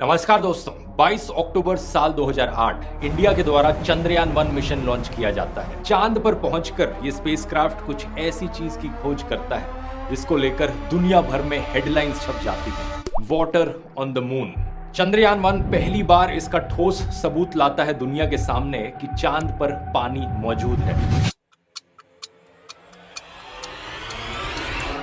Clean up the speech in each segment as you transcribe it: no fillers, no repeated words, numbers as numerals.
नमस्कार दोस्तों, 22 अक्टूबर साल 2008 इंडिया के द्वारा चंद्रयान-1 मिशन लॉन्च किया जाता है। चांद पर पहुंचकर ये स्पेसक्राफ्ट कुछ ऐसी चीज की खोज करता है जिसको लेकर दुनिया भर में हेडलाइंस छप जाती है। Water on the moon. Chandrayaan one पहली बार इसका ठोस सबूत लाता है दुनिया के सामने कि चांद पर पानी मौजूद है।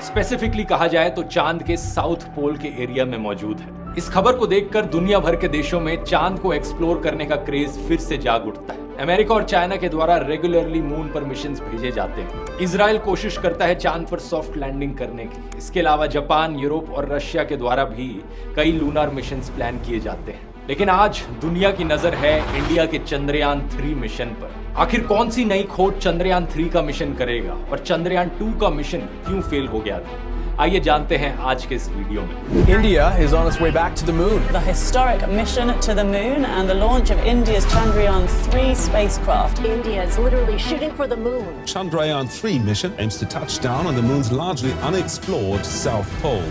स्पेसिफिकली कहा जाए तो चांद के साउथ पोल के एरिया में मौजूद है। इस खबर को देखकर दुनिया भर के देशों में चांद को एक्सप्लोर करने का क्रेज फिर से जाग उठता है। अमेरिका और चाइना के द्वारा रेगुलरली मून पर मिशंस भेजे जाते हैं। इजराइल कोशिश करता है चांद पर सॉफ्ट लैंडिंग करने की। इसके अलावा जापान, यूरोप और रशिया के द्वारा भी कई लूनार मिशंस प्लान किए जाते हैं। लेकिन आज दुनिया की नजर है इंडिया के चंद्रयान-3 मिशन पर। आखिर कौन सी नई खोज चंद्रयान-3 का मिशन करेगा और चंद्रयान-2 का मिशन क्यों फेल हो गया था? आइए जानते हैं आज के इस वीडियो में। India is on its way back to the moon. The historic mission to the moon and the launch of India's Chandrayaan-3 spacecraft. India is literally shooting for the moon. Chandrayaan-3 mission aims to touch down on the moon's largely unexplored south pole.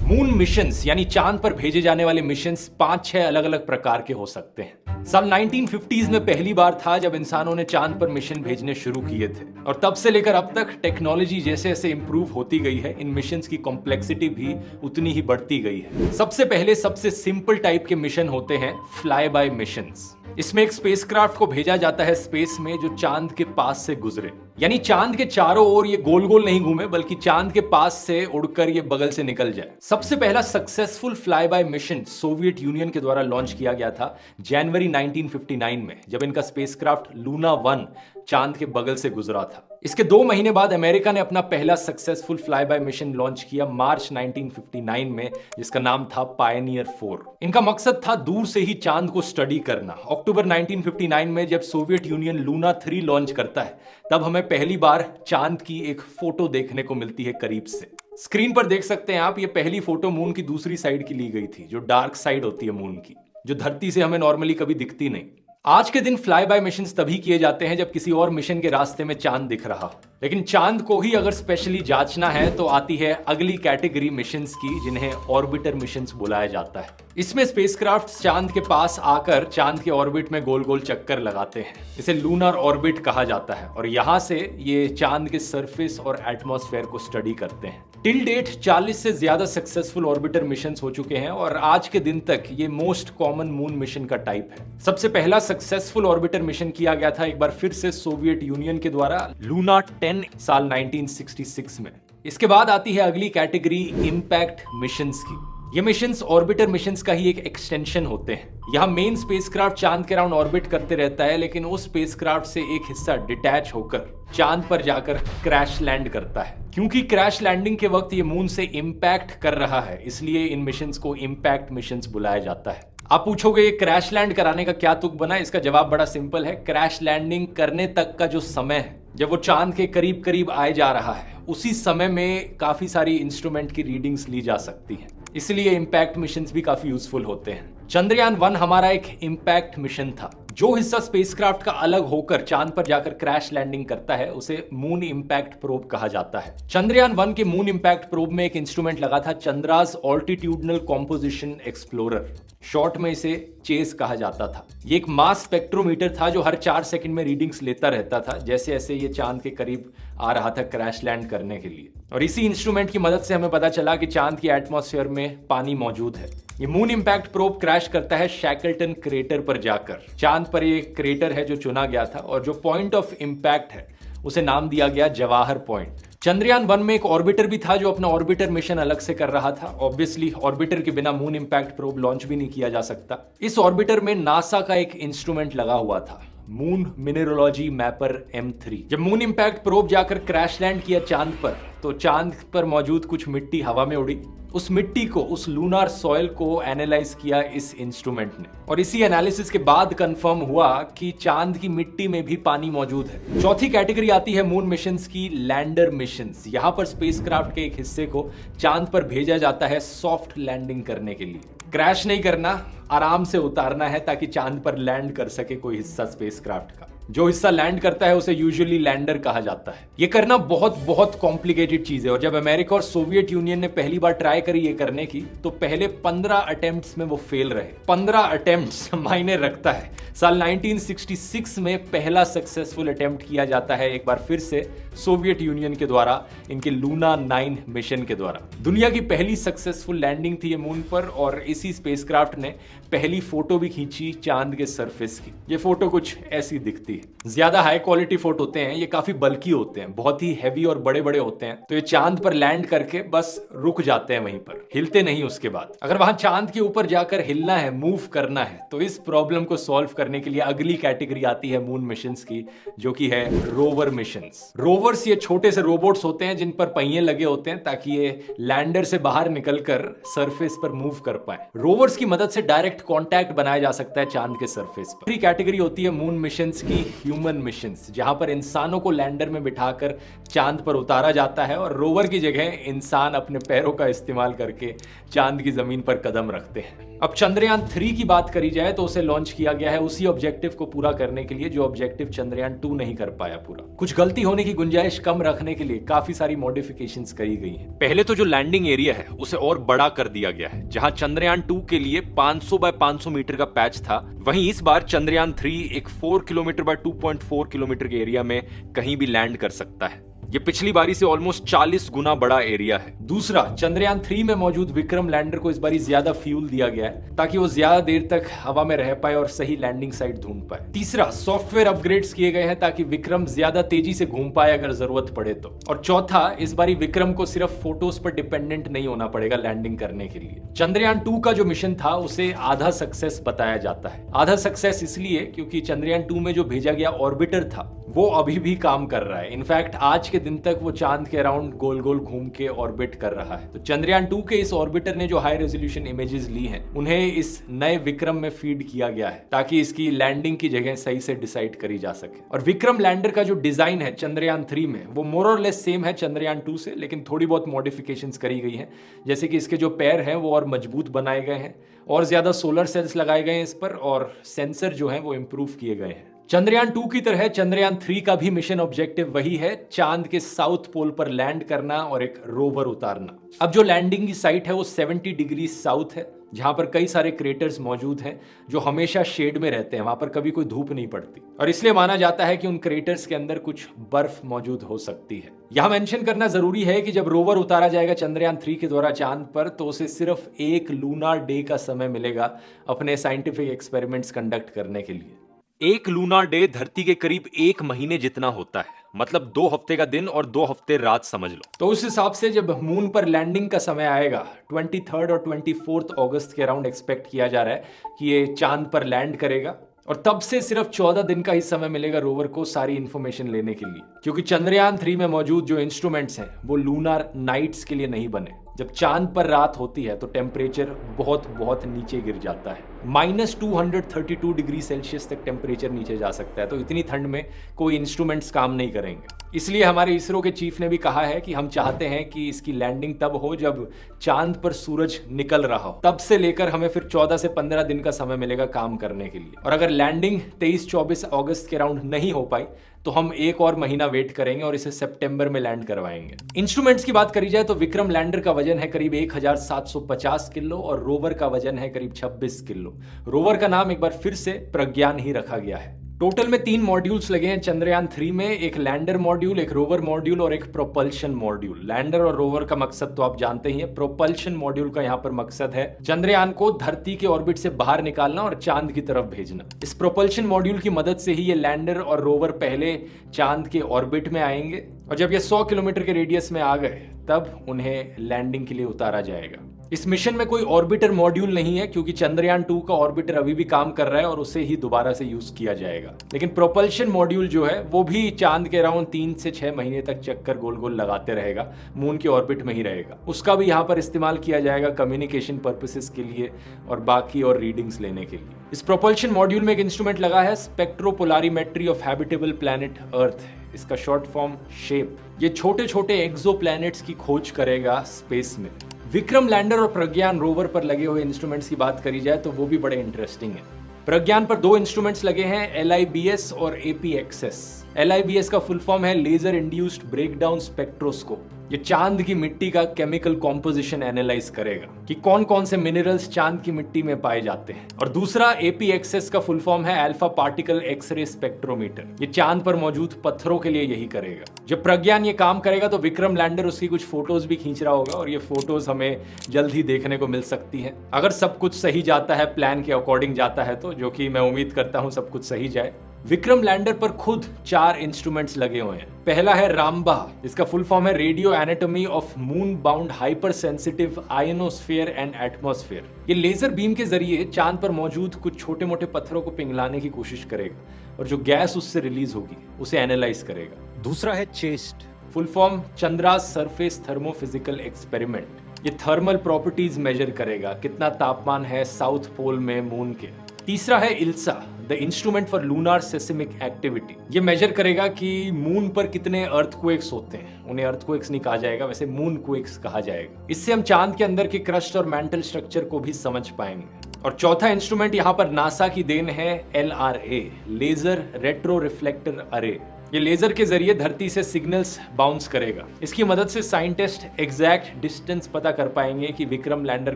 Moon missions यानी चांद पर भेजे जाने वाले missions 5-6 अलग अलग प्रकार के हो सकते हैं। साल 1950s में पहली बार था जब इंसानों ने चांद पर मिशन भेजने शुरू किए थे और तब से लेकर अब तक टेक्नोलॉजी जैसे जैसे इंप्रूव होती गई है, इन मिशंस की कॉम्प्लेक्सिटी भी उतनी ही बढ़ती गई है। सबसे पहले सबसे सिंपल टाइप के मिशन होते हैं फ्लाई बाय मिशंस। इसमें एक स्पेसक्राफ्ट को भेजा जाता है स्पेस में जो चांद के पास से गुजरे, यानी चांद के चारों ओर ये गोल गोल नहीं घूमे बल्कि चांद के पास से उड़कर ये बगल से निकल जाए। सबसे पहला successful fly bye mission Soviet union के द्वारा लॉन्च किया गया था जनवरी 1959 में, जब इनका स्पेसक्राफ्ट लूना 1 चांद के बगल से गुजरा था। इसके 2 महीने बाद अमेरिका ने अपना पहला successful fly bye mission launch किया मार्च 1959 में, जिसका नाम था पायनियर 4। इनका मकसद था दूर से ही चांद को स्टडी करना। अक्टूबर 1959 में जब सोवियत यूनियन लूना 3 लॉन्च करता है तब हमें पहली बार चांद की एक फोटो देखने को मिलती है करीब से। स्क्रीन पर देख सकते हैं आप, ये पहली फोटो मून की दूसरी साइड की ली गई थी, जो डार्क साइड होती है मून की, जो धरती से हमें नॉर्मली कभी दिखती नहीं। आज के दिन फ्लाई बाय मिशन तभी किए जाते हैं जब किसी और मिशन के रास्ते में चांद दिख रहा हो। लेकिन चांद को ही अगर स्पेशली जांचना है तो आती है अगली कैटेगरी मिशंस की, जिन्हें ऑर्बिटर मिशंस बुलाया जाता है। इसमें स्पेसक्राफ्ट चांद के पास आकर चांद के ऑर्बिट में गोल गोल चक्कर लगाते हैं। इसे लूनर ऑर्बिट कहा जाता है और यहां से ये चांद के सरफेस और एटमॉस्फेयर को स्टडी करते हैं। टिल डेट 40 से ज्यादा सक्सेसफुल ऑर्बिटर मिशंस हो चुके हैं और आज के दिन तक ये मोस्ट कॉमन मून मिशन का टाइप है। सबसे पहला सक्सेसफुल ऑर्बिटर मिशन किया गया था एक बार फिर से सोवियत यूनियन के द्वारा लूना 10 साल 1966 में। इसके बाद आती है अगली कैटेगरी इंपैक्ट मिशंस की। ये मिशंस ऑर्बिटर मिशंस का ही एक एक्सटेंशन होते हैं। यहाँ मेन स्पेसक्राफ्ट चांद के राउंड ऑर्बिट करते रहता है, लेकिन उस स्पेसक्राफ्ट से एक हिस्सा डिटैच होकर चांद पर जाकर क्रैश लैंड करता है। क्योंकि क्रैश लैंडिंग के वक्त ये मून से इंपैक्ट कर रहा है, इसलिए इन मिशंस को इंपैक्ट मिशंस बुलाया जाता है। आप पूछोगे ये क्रैश लैंड कराने का क्या तुक बना? इसका जवाब बड़ा सिंपल है। क्रैश लैंडिंग करने तक का जो समय है, जब वो चांद के करीब करीब आए जा रहा है, उसी समय में काफी सारी इंस्ट्रूमेंट की रीडिंग्स ली जा सकती है, इसलिए इंपैक्ट मिशंस भी काफी यूजफुल होते हैं। चंद्रयान-1 हमारा एक इंपैक्ट मिशन था। जो हिस्सा स्पेसक्राफ्ट का अलग होकर चांद पर जाकर क्रैश लैंडिंग करता है उसे मून इंपैक्ट प्रोब कहा जाता है। चंद्रयान-1 के मून इंपैक्ट प्रोब में एक इंस्ट्रूमेंट लगा था Chandra's altitudinal composition explorer, short में इसे चेस कहा जाता था। ये एक मास स्पेक्ट्रोमीटर था जो हर 4 सेकंड में रीडिंग्स लेता रहता था जैसे जैसे ये चांद के करीब आ रहा था क्रैश लैंड करने के लिए। और इसी इंस्ट्रूमेंट की मदद से हमें पता चला कि चांद की एटमॉस्फेयर में पानी मौजूद है। ये मून इंपैक्ट प्रोब क्रैश करता है शैकल्टन क्रेटर पर जाकर। चांद पर ये क्रेटर है जो चुना गया था और जो पॉइंट ऑफ इंपैक्ट है उसे नाम दिया गया जवाहर पॉइंट। चंद्रयान-1 में एक ऑर्बिटर भी था जो अपना ऑर्बिटर मिशन अलग से कर रहा था। ऑब्वियसली ऑर्बिटर के बिना मून इंपैक्ट प्रोब लॉन्च भी नहीं किया जा सकता। इस ऑर्बिटर में नासा का एक इंस्ट्रूमेंट लगा हुआ था, मून मिनरोलॉजी मैपर M3। जब मून इंपैक्ट प्रोब जाकर क्रैश लैंड किया चांद पर, तो चांद पर मौजूद कुछ मिट्टी हवा में उड़ी। उस मिट्टी को, उस लूनार सॉइल को एनालाइज किया इस इंस्ट्रूमेंट ने और इसी एनालिसिस के बाद कंफर्म हुआ कि चांद की मिट्टी में भी पानी मौजूद है। चौथी कैटेगरी आती है मून मिशंस की, लैंडर मिशंस। यहाँ पर स्पेसक्राफ्ट के एक हिस्से को चांद पर भेजा जाता है सॉफ्ट लैंडिंग करने के लिए। क्रैश नहीं करना, आराम से उतारना है ताकि चांद पर लैंड कर सके कोई हिस्सा स्पेसक्राफ्ट का। जो हिस्सा लैंड करता है उसे यूजुअली लैंडर कहा जाता है। ये करना बहुत बहुत कॉम्प्लिकेटेड चीज है और जब अमेरिका और सोवियत यूनियन ने पहली बार ट्राई करी ये करने की तो पहले 15 अटेम्प्ट्स में वो फेल रहे। 15 अटेम्प्ट्स मायने रखता है। साल 1966 में पहला सक्सेसफुल अटेम्प्ट किया जाता है एक बार फिर से सोवियत यूनियन के द्वारा, इनके लूना 9 मिशन के द्वारा। दुनिया की पहली सक्सेसफुल लैंडिंग थी ये मून पर और इसी स्पेसक्राफ्ट ने पहली फोटो भी खींची चांद के सरफेस की। ये फोटो कुछ ऐसी दिखती है। ज्यादा हाई क्वालिटी फोटो होते हैं, ये काफी बल्की होते हैं, बहुत ही हैवी और बड़े बड़े होते हैं। तो ये चांद पर लैंड करके बस रुक जाते हैं वहीं पर, हिलते नहीं उसके बाद। अगर वहां चांद के ऊपर जाकर हिलना है, मूव करना है, तो इस प्रॉब्लम को सॉल्व करने के लिए अगली कैटेगरी आती है मून मिशंस की, जो कि है रोवर मिशंस। रोवर्स ये छोटे से रोबोट्स होते हैं जिन पर पहिए लगे होते हैं ताकि ये लैंडर से बाहर निकलकर सरफेस पर मूव कर पाए। रोवर्स की मदद से डायरेक्ट कांटेक्ट बनाया जा सकता है चांद के सरफेस पर। दूसरी कैटेगरी होती है मून मिशंस की ह्यूमन मिशंस, जहां पर इंसानों को लैंडर में बिठाकर चांद पर उतारा जाता है और रोवर की जगह इंसान अपने पैरों का इस्तेमाल करके चांद की जमीन पर कदम रखते हैं। अब चंद्रयान 3 की बात करी जाए तो उसे लॉन्च किया गया है उसी ऑब्जेक्टिव को पूरा करने के लिए जो ऑब्जेक्टिव चंद्रयान 2 नहीं कर पाया पूरा। कुछ गलती होने की गुंजाइश कम रखने के लिए काफी सारी मॉडिफिकेशंस करी गई हैं। पहले तो जो लैंडिंग एरिया है उसे और बड़ा कर दिया गया है। जहां चंद्रयान 2 के लिए 500 बाय 500 मीटर का पैच था, वहीं इस बार चंद्रयान 3 एक 4 किलोमीटर बाय 2.4 किलोमीटर के एरिया में कहीं भी लैंड कर सकता है। ये पिछली बारी से ऑलमोस्ट 40 गुना बड़ा एरिया है। दूसरा, चंद्रयान 3 में मौजूद विक्रम लैंडर को इस बारी ज्यादा फ्यूल दिया गया है ताकि वो ज्यादा देर तक हवा में रह पाए और सही लैंडिंग साइट ढूंढ पाए। तीसरा, सॉफ्टवेयर अपग्रेड्स किए गए हैं ताकि विक्रम ज्यादा तेजी से घूम पाए अगर जरूरत पड़े तो। और चौथा, इस बारी विक्रम को सिर्फ फोटोज पर डिपेंडेंट नहीं होना पड़ेगा लैंडिंग करने के लिए। चंद्रयान 2 का जो मिशन था उसे आधा सक्सेस बताया जाता है। आधा सक्सेस इसलिए क्योंकि चंद्रयान 2 में जो भेजा गया ऑर्बिटर था वो अभी भी काम कर रहा है। इनफैक्ट आज के दिन तक वो चांद के अराउंड गोल गोल घूम के ऑर्बिट कर रहा है। तो चंद्रयान 2 के इस ऑर्बिटर ने जो हाई रेजोल्यूशन इमेजेस ली हैं उन्हें इस नए विक्रम में फीड किया गया है ताकि इसकी लैंडिंग की जगह सही से डिसाइड करी जा सके। और विक्रम लैंडर का जो डिजाइन है चंद्रयान 3 में वो मोर और लेस सेम है चंद्रयान 2 से, लेकिन थोड़ी बहुत मॉडिफिकेशंस करी गई हैं। जैसे कि इसके जो पैर हैं वो और मजबूत बनाए गए हैं और ज्यादा सोलर सेल्स लगाए गए हैं इस पर और सेंसर जो है वो इंप्रूव किए गए हैं। चंद्रयान 2 की तरह चंद्रयान 3 का भी मिशन ऑब्जेक्टिव वही है, चांद के साउथ पोल पर लैंड करना और एक रोवर उतारना। अब जो लैंडिंग की साइट है वो 70 डिग्री साउथ है, जहां पर कई सारे क्रेटर्स मौजूद हैं जो हमेशा शेड में रहते हैं, वहां पर कभी कोई धूप नहीं पड़ती और इसलिए माना जाता है कि उन क्रेटर्स के अंदर कुछ बर्फ मौजूद हो सकती है। यहां मेंशन करना जरूरी है कि जब रोवर उतारा जाएगा चंद्रयान 3 के द्वारा चांद पर तो उसे सिर्फ एक लूनार डे का समय मिलेगा अपने साइंटिफिक एक्सपेरिमेंट्स कंडक्ट करने के लिए। एक लूनार डे धरती के करीब 1 महीने जितना होता है, मतलब 2 हफ्ते का दिन और 2 हफ्ते रात समझ लो। तो उस हिसाब से जब मून पर लैंडिंग का समय आएगा 23 और 24 अगस्त के अराउंड एक्सपेक्ट किया जा रहा है कि ये चांद पर लैंड करेगा और तब से सिर्फ 14 दिन का ही समय मिलेगा रोवर को सारी इंफॉर्मेशन लेने के लिए, क्योंकि चंद्रयान 3 में मौजूद जो इंस्ट्रूमेंट्स हैं वो लूनार नाइट्स के लिए नहीं बने। जब चांद पर रात होती है तो टेम्परेचर बहुत बहुत नीचे गिर जाता है, -232 डिग्री सेल्सियस तक टेम्परेचर नीचे जा सकता है। तो इतनी ठंड में कोई इंस्ट्रूमेंट्स काम नहीं करेंगे। इसलिए हमारे इसरो के चीफ ने भी कहा है कि हम चाहते हैं कि इसकी लैंडिंग तब हो जब चांद पर सूरज निकल रहा हो, तब से लेकर हमें फिर 14 से 15 दिन का समय मिलेगा काम करने के लिए। और अगर लैंडिंग 23-24 अगस्त के अराउंड नहीं हो पाई तो हम एक और महीना वेट करेंगे और इसे सितंबर में लैंड करवाएंगे। इंस्ट्रूमेंट्स की बात करी जाए तो विक्रम लैंडर का वजन है करीब 1750 किलो और रोवर का वजन है करीब 26 किलो। रोवर का नाम एक बार फिर से प्रज्ञान ही रखा गया है। टोटल में 3 मॉड्यूल्स लगे हैं चंद्रयान 3 में, एक लैंडर मॉड्यूल, एक रोवर मॉड्यूल और एक प्रोपल्शन मॉड्यूल। लैंडर और रोवर का मकसद तो आप जानते ही हैं। प्रोपल्शन मॉड्यूल का यहाँ पर मकसद है चंद्रयान को धरती के ऑर्बिट से बाहर निकालना और चांद की तरफ भेजना। इस प्रोपल्शन मॉड्यूल की मदद से ही ये लैंडर और रोवर पहले चांद के ऑर्बिट में आएंगे और जब ये 100 किलोमीटर के रेडियस में आ गए तब उन्हें लैंडिंग के लिए उतारा जाएगा। इस मिशन में कोई ऑर्बिटर मॉड्यूल नहीं है क्योंकि चंद्रयान 2 का ऑर्बिटर अभी भी काम कर रहा है और उसे ही दोबारा से यूज किया जाएगा। लेकिन प्रोपल्शन मॉड्यूल जो है वो भी चांद के अराउंड 3 से 6 महीने तक चक्कर गोल गोल लगाते रहेगा, मून के ऑर्बिट में ही रहेगा। उसका भी यहाँ पर इस्तेमाल किया जाएगा कम्युनिकेशन पर्पसेस के लिए और बाकी और रीडिंग्स लेने के लिए। इस प्रोपल्शन मॉड्यूल में एक इंस्ट्रूमेंट लगा है स्पेक्ट्रोपोलारीमेट्री ऑफ हैबिटेबल प्लैनेट अर्थ, इसका शॉर्ट फॉर्म शेप। ये छोटे छोटे एक्सोप्लैनेट्स की खोज करेगा स्पेस में। विक्रम लैंडर और प्रज्ञान रोवर पर लगे हुए इंस्ट्रूमेंट्स की बात करी जाए तो वो भी बड़े इंटरेस्टिंग है। प्रज्ञान पर 2 इंस्ट्रूमेंट्स लगे हैं, LIBS और APXS। LIBS का फुल फॉर्म है लेजर इंड्यूस्ड ब्रेकडाउन स्पेक्ट्रोस्कोप। ये चांद की मिट्टी का केमिकल कॉम्पोजिशन एनालाइज करेगा कि कौन कौन से मिनरल्स चांद की मिट्टी में पाए जाते हैं। और दूसरा APXS का फुल फॉर्म है अल्फा पार्टिकल एक्सरे स्पेक्ट्रोमीटर। ये चांद पर मौजूद पत्थरों के लिए यही करेगा। जब प्रज्ञान ये काम करेगा तो विक्रम लैंडर उसकी कुछ फोटोज भी खींच रहा होगा और ये फोटोज हमें जल्द ही देखने को मिल सकती हैं, अगर सब कुछ सही जाता है, प्लान के अकॉर्डिंग जाता है तो, जो कि मैं उम्मीद करता हूं सब कुछ सही जाए। विक्रम लैंडर पर खुद 4 इंस्ट्रूमेंट्स लगे हुए हैं। पहला है रामबा, इसका फुल फॉर्म है radio anatomy of moon bound hyper sensitive ionosphere and atmosphere. ये लेजर बीम के जरिए चांद पर मौजूद कुछ छोटे मोटे पत्थरों को पिघलाने की कोशिश करेगा और जो गैस उससे रिलीज होगी उसे एनालाइज करेगा। दूसरा है chest, full form Chandra's surface thermophysical experiment. ये थर्मल प्रॉपर्टीज मेजर करेगा, कितना तापमान है साउथ पोल में मून के। तीसरा है ILSA, the instrument for lunar seismic activity. ये मेजर करेगा कि मून पर कितने अर्थक्वेक्स होते हैं। उन्हें अर्थक्वेक्स नहीं कहा जाएगा, वैसे मून क्वेक्स कहा जाएगा। इससे हम चांद के अंदर के क्रस्ट और मैंटल स्ट्रक्चर को भी समझ पाएंगे। और चौथा इंस्ट्रूमेंट यहाँ पर नासा की देन है LRA, लेजर रेट्रो रिफ्लेक्टर अरे। ये लेजर के जरिए धरती से सिग्नल्स बाउंस करेगा। इसकी मदद से साइंटिस्ट एग्जैक्ट डिस्टेंस पता कर पाएंगे कि विक्रम लैंडर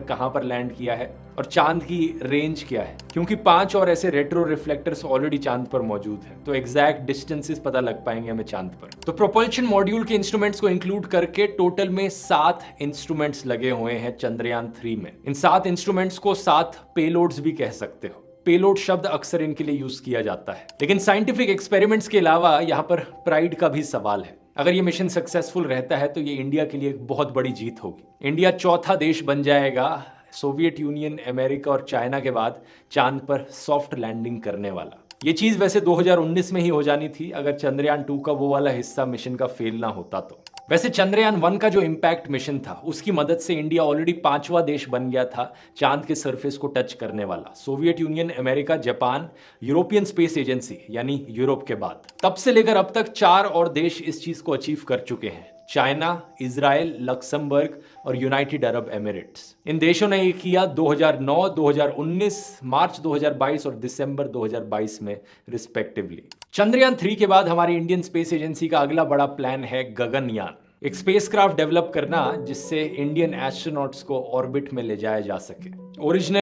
कहां पर लैंड किया है और चांद की रेंज क्या है, क्योंकि 5 और ऐसे रेट्रो रिफ्लेक्टर्स ऑलरेडी चांद पर मौजूद हैं, तो एग्जैक्ट डिस्टेंसेस पता लग पाएंगे हमें चांद पर। तो प्रोपल्शन मॉड्यूल के इंस्ट्रूमेंट्स को इंक्लूड करके टोटल में 7 इंस्ट्रूमेंट्स लगे हुए हैं चंद्रयान 3 में। इन 7 इंस्ट्रूमेंट्स को 7 पेलोड्स भी कह सकते हो। पेलोड शब्द अक्सर इनके लिए यूज किया जाता है। लेकिन साइंटिफिक एक्सपेरिमेंट्स के अलावा यहाँ पर प्राइड का भी सवाल है। अगर ये मिशन सक्सेसफुल रहता है तो ये इंडिया के लिए एक बहुत बड़ी जीत होगी। इंडिया चौथा देश बन जाएगा सोवियत यूनियन, अमेरिका और चाइना के बाद चांद पर सॉफ्ट लैंडिंग करने वाला। ये चीज वैसे 2019 में ही हो जानी थी अगर चंद्रयान 2 का वो वाला हिस्सा मिशन का फेल ना होता तो। वैसे चंद्रयान 1 का जो इंपैक्ट मिशन था उसकी मदद से इंडिया ऑलरेडी 5वां देश बन गया था चांद के सरफेस को टच करने वाला। Soviet union, America, Japan, European space agency यानी यूरोप के बाद। तब से लेकर अब तक 4 और देश इस चीज को अचीव कर चुके हैं, चाइना, इजराइल, लक्समबर्ग और यूनाइटेड अरब एमिरेट्स। इन देशों ने ये किया 2009, 2019, मार्च 2022 और दिसंबर 2022 में रिस्पेक्टिवली। चंद्रयान 3 के बाद हमारी इंडियन स्पेस एजेंसी का अगला बड़ा प्लान है गगनयान, एक स्पेसक्राफ्ट डेवलप करना जिससे इंडियन एस्ट्रोनॉट्स को ऑर्बिट में ले जाया जा सके। ओरिजिनल